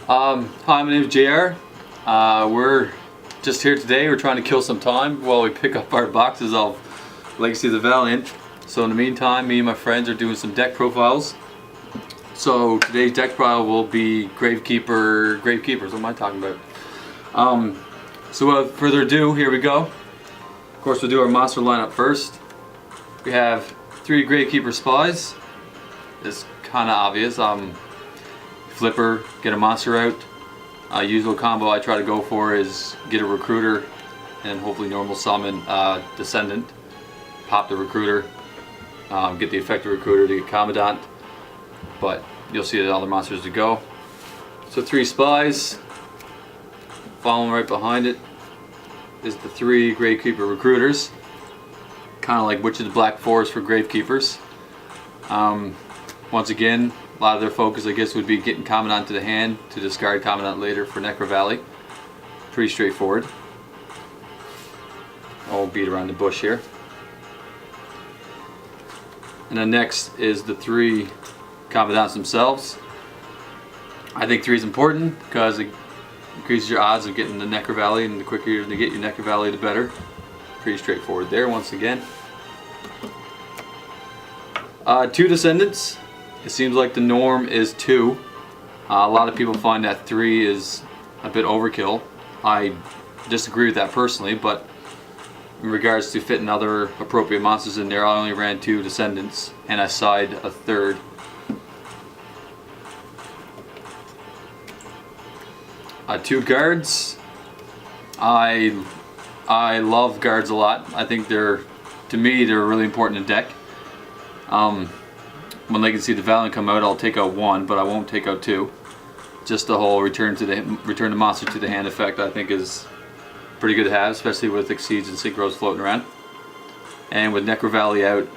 Hi, my name is JR. We're just here today. We're trying to kill some time while we pick up our boxes of Legacy of the Valiant. So in the meantime, me and my friends are doing some deck profiles. So today's deck profile will be Gravekeeper. What am I talking about? So without further ado, here we go. Of course, we'll do our monster lineup first. We have 3 Gravekeeper spies. It's kind of obvious. Flipper, get a monster out. Usual combo I try to go for is get a recruiter and hopefully normal summon Descendant. Pop the recruiter, get the effective recruiter to get Commandant, but you'll see the other monsters to go. So 3 spies. Following right behind it is the 3 Gravekeeper recruiters. Kind of like Witch of the Black Forest for Gravekeepers. Once again, a lot of their focus, I guess, would be getting Commandant to the hand to discard Commandant later for Necro-Valley. Pretty straightforward. I'll beat around the bush here. And then next is the 3 Commandants themselves. I think 3 is important because it increases your odds of getting the Necro-Valley, and the quicker you get your Necro-Valley, the better. Pretty straightforward there once again. 2 Descendants. It seems like the norm is 2. A lot of people find that 3 is a bit overkill. I disagree with that personally, but in regards to fitting other appropriate monsters in there, I only ran 2 Descendants and I side a 3rd. Two guards. I love guards a lot. I think to me they're really important in deck. When Legacy of the Valiant come out, I'll take out 1, but I won't take out 2. Just the whole return the monster to the hand effect I think is pretty good to have, especially with Exceeds and Synchros floating around. And with Necro-Valley out,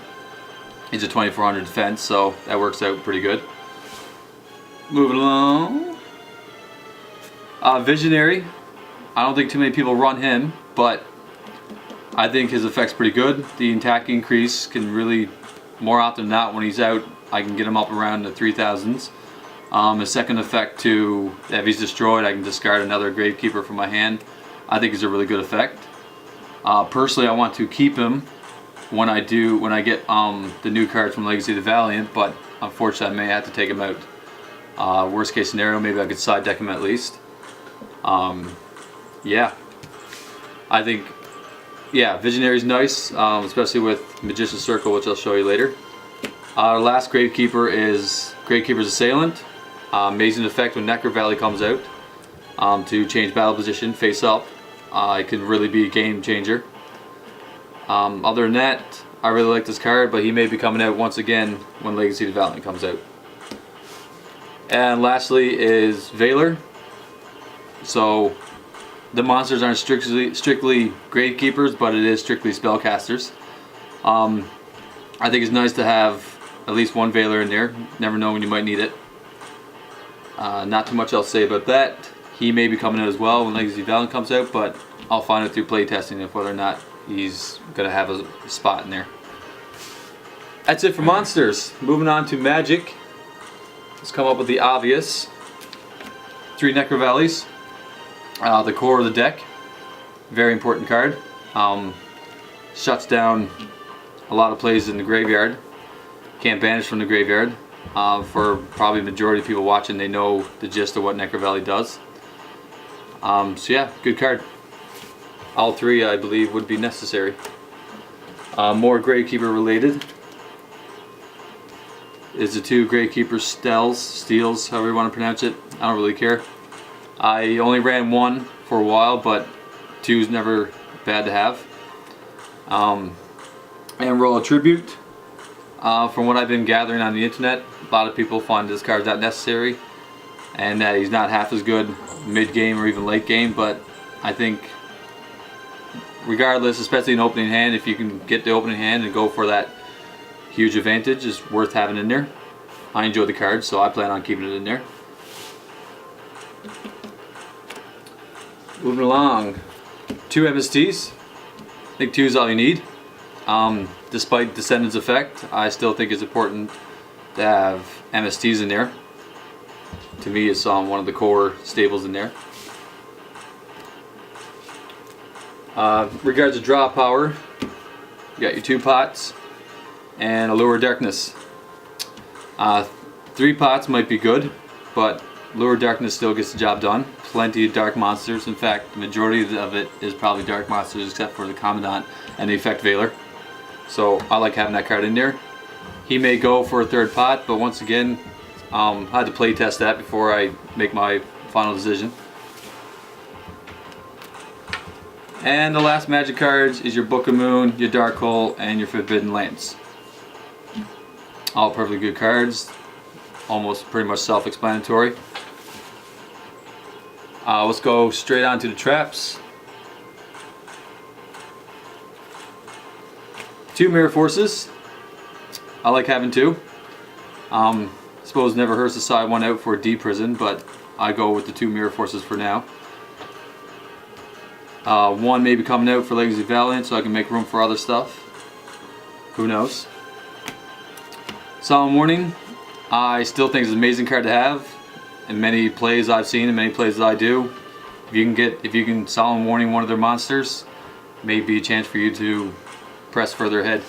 he's a 2400 defense, so that works out pretty good. Moving along. Visionary. I don't think too many people run him, but I think his effect's pretty good. The attack increase can really, more often than not, when he's out, I can get him up around the 3000s. His second effect if he's destroyed, I can discard another Gravekeeper from my hand. I think is a really good effect. Personally, I want to keep him when I get the new cards from Legacy of the Valiant, but unfortunately I may have to take him out. Worst case scenario, maybe I could side deck him at least. Yeah, I think Visionary's nice, especially with Magician's Circle, which I'll show you later. Our last Gravekeeper is Gravekeeper's Assailant. Amazing effect when Necro-Valley comes out to change battle position face up. It can really be a game changer. Other than that, I really like this card, but he may be coming out once again when Legacy of the Valiant comes out. And lastly is Veiler. So the monsters aren't strictly Gravekeepers, but it is strictly spellcasters. I think it's nice to have at least 1 Veiler in there. Never know when you might need it. Not too much else to say about that. He may be coming out as well when Legacy of the Valiant comes out, but I'll find out through playtesting if whether or not he's going to have a spot in there. That's it for monsters. Moving on to magic. Let's come up with the obvious. 3 Necro-Valleys. The core of the deck. Very important card. Shuts down a lot of plays in the graveyard. Can't banish from the graveyard. For probably the majority of people watching, they know the gist of what Necro-Valley does. So yeah, good card. All 3 I believe would be necessary. More Gravekeeper related is the 2 Gravekeeper steals, however you want to pronounce it. I don't really care. I only ran 1 for a while, but 2 is never bad to have. And roll a Tribute. From what I've been gathering on the internet, a lot of people find this card not necessary and that he's not half as good mid-game or even late game, but I think regardless, especially in opening hand, if you can get the opening hand and go for that huge advantage, is worth having in there. I enjoy the card, so I plan on keeping it in there. Moving along, 2 MSTs. I think 2 is all you need. Despite Descendant's effect, I still think it's important to have MSTs in there. to me is one of the core staples in there. Regards to draw power, you got your 2 pots and a Lure Darkness. 3 pots might be good, but Lure Darkness still gets the job done. Plenty of dark monsters. In fact, the majority of it is probably dark monsters except for the Commandant and the Effect Veiler. So I like having that card in there. He may go for a 3rd pot, but once again, I had to play test that before I make my final decision. And the last magic cards is your Book of Moon, your Dark Hole, and your Forbidden Lance. All perfectly good cards. Almost pretty much self-explanatory. Let's go straight on to the traps. 2 Mirror Forces. I like having 2. Suppose never hurts to side one out for a D prison, but I go with the 2 Mirror Forces for now. 1 may be coming out for Legacy Valiant, so I can make room for other stuff. Who knows? Solemn Warning. I still think it's an amazing card to have. In many plays I've seen, and many plays that I do, if you can Solemn Warning one of their monsters, may be a chance for you to press further ahead.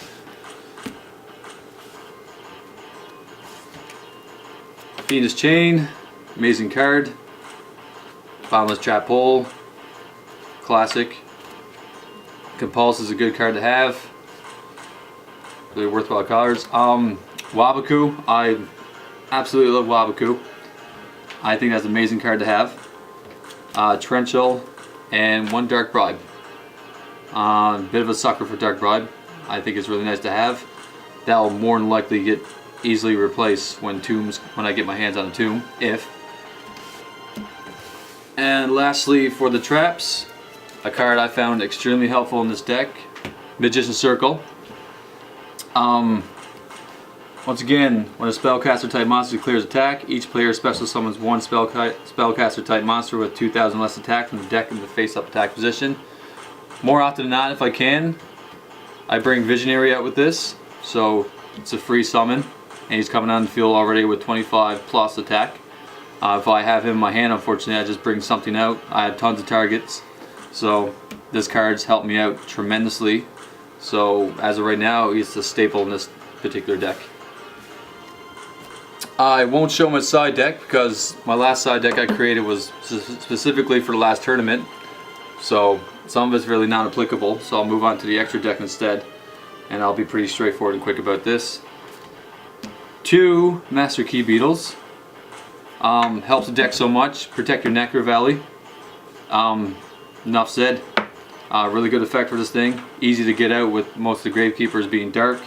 Venus Chain, amazing card. Bottomless Trap Hole, classic. Compulse is a good card to have. Really worthwhile cards. Wabaku, I absolutely love Wabaku. I think that's an amazing card to have. Trenchel and 1 Dark Bribe. Bit of a sucker for Dark Bribe. I think it's really nice to have. That will more than likely get easily replaced when I get my hands on a tomb, if. And lastly, for the traps, a card I found extremely helpful in this deck, Magician's Circle. Once again, when a spellcaster type monster declares attack, each player special summons 1 spellcaster type monster with 2,000 less attack from the deck in the face-up attack position. More often than not, if I can, I bring Visionary out with this, so it's a free summon, and he's coming on the field already with 25 plus attack. If I have him in my hand, unfortunately, I just bring something out. I have tons of targets, so this card's helped me out tremendously. So as of right now, he's a staple in this particular deck. I won't show my side deck because my last side deck I created was specifically for the last tournament, so some of it's really not applicable, so I'll move on to the extra deck instead, and I'll be pretty straightforward and quick about this. 2 Master Key Beetles. Helps the deck so much. Protect your Necro Valley. Enough said. Really good effect for this thing. Easy to get out with most of the Gravekeepers being dark.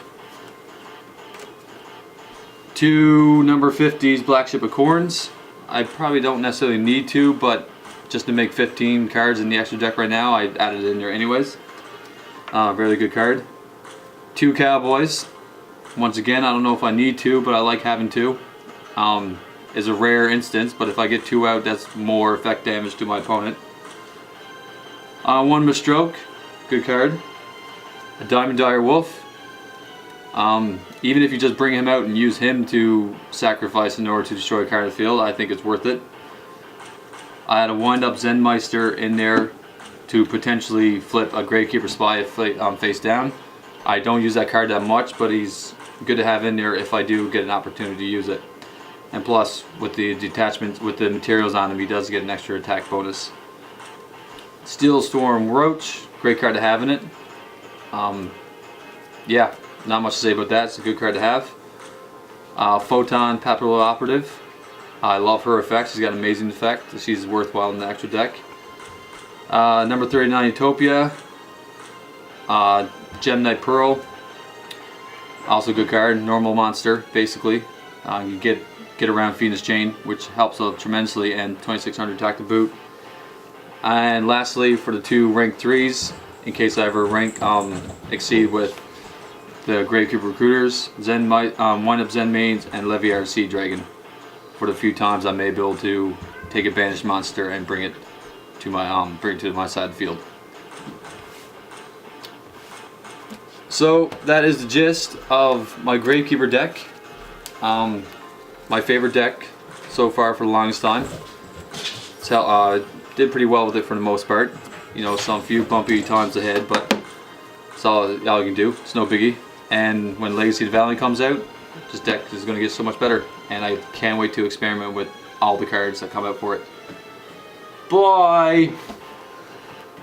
2 number 50s Black Ship of Corns. I probably don't necessarily need to, but just to make 15 cards in the extra deck right now, I added it in there anyways. Really good card. 2 Cowboys. Once again, I don't know if I need to, but I like having 2. Is a rare instance, but if I get 2 out, that's more effect damage to my opponent. 1 Mistroke. Good card. A Diamond Dire Wolf. Even if you just bring him out and use him to sacrifice in order to destroy a card in the field, I think it's worth it. I had a Wind-Up Zenmeister in there to potentially flip a Gravekeeper Spy face down. I don't use that card that much, but he's good to have in there if I do get an opportunity to use it. And plus, with the detachments, with the materials on him, he does get an extra attack bonus. Steel Storm Roach, great card to have in it. Yeah, not much to say about that. It's a good card to have. Photon Papillon Operative. I love her effect. She's got an amazing effect. She's worthwhile in the extra deck. Number 39 Utopia. Gem Knight Pearl. Also a good card. Normal monster, basically. You get around Venus Chain, which helps out tremendously, and 2600 attack to boot. And lastly, for the 2 rank 3s, in case I ever rank exceed with the Gravekeeper Recruiters, Wind-Up Zen Mains, and Leviar Sea Dragon. For the few times I may be able to take a banished monster and bring it to my side of the field. So that is the gist of my Gravekeeper deck. My favorite deck so far for the longest time. So, did pretty well with it for the most part. You know, some few bumpy times ahead, but that's all you can do. It's no biggie. And when Legacy of the Valley comes out, this deck is going to get so much better. And I can't wait to experiment with all the cards that come out for it. Bye!